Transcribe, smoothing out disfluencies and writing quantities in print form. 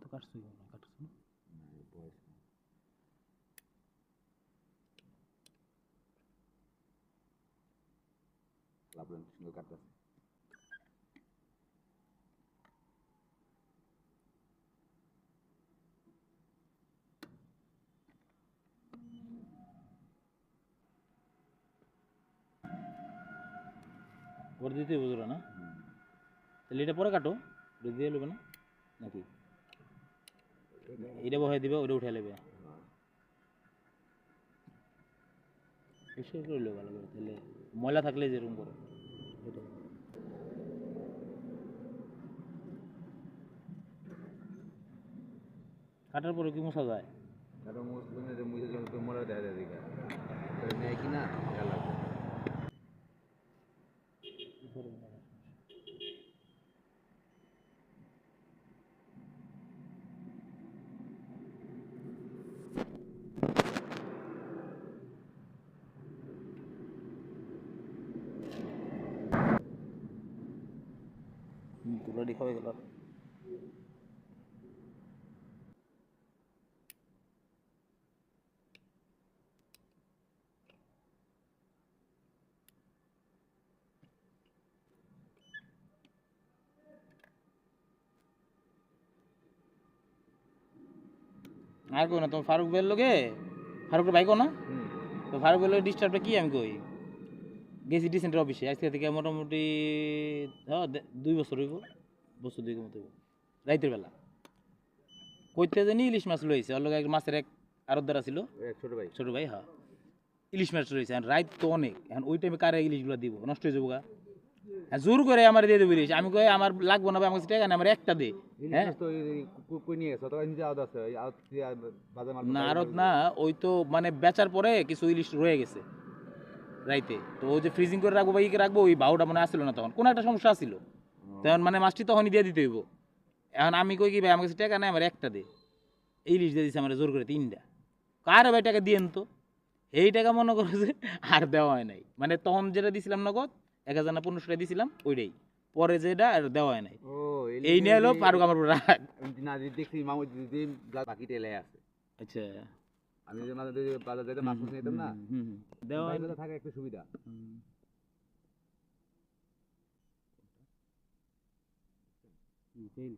তো কাটছই না কাটছ না বয়স লাবলেন সুন্দর কাটতেছে ওর দিতে বুঝলো না তাহলে এটা পরে কাটো এটা দিয়ে নেবে না নাকি এটা বহাই দিবে ওটা উঠে নেবে পরিষ্কার করলে ভালো করে তাহলে ময়লা থাকলে যেরকম করে এটা কাটার পরে কি মশা যায় কারণ মুসলিমের মুখে যখন তোমরা দেয় দেয় দিকে নেয় কি না লাগবে তুলা দি হয়ে গেল আর কো না তোমার ফারুক ভাইয়ের লগে ফারুকের ভাই কো না তো ফারুক ভাইয়ের ডিস্টার্বটা কি আমি কই গেছি ডিসেন্টার অফিসে আজকে থেকে মোটামুটি 2 বছর হইব বছর 2 মতো রাইতের বেলা কইতে জানি ইলিশ মাছ লইছে ওর লগে এক মাছের এক আরতদার ছিল ছোট ভাই হ্যাঁ ইলিশ মাছ লইছে আর রাইত তো অনেক এখন ওই টাইমে কারে ইলিশগুলো দিব নষ্ট হয়ে যাবো গা জোর করে আমার দিয়ে দেবো ইলিশ আমি কই আমার লাগবো না ভাই আমার কাছে টাকা না আমার একটা দে হ্যাঁ না আরত না ওই তো মানে বেচার পরে কিছু ইলিশ রয়ে গেছে রাইতে তো ওই যে ফ্রিজিং করে রাখবো বা ইকে রাখবো ওই বাউটা মনে আসছিল না তখন কোনো একটা সমস্যা আসছিল তখন মানে মাছটি তখনই দিয়ে দিতে হইব এখন আমি কই কি ভাই আমার কাছে টাকা নাই আমার একটা দে এই ইলিশ দিয়ে দিচ্ছে আমার জোর করে 3টা কার ভাই টাকা দিয়েন তো এই টাকা মনে করো যে আর দেওয়া হয় নাই মানে তখন যেটা দিছিলাম নগদ 1500 টাকা দিছিলাম ওইটাই পরে যেটা আর দেওয়া হয় নাই এই নিয়ে এলো ফারুক আমার উপর রাগ না দেখছি মামু দিদি বাকি টেলে আছে আচ্ছা আমি যে মাঝে বাজার যেতে মাছ নিতাম না দেওয়া থাকে একটা সুবিধা ফেল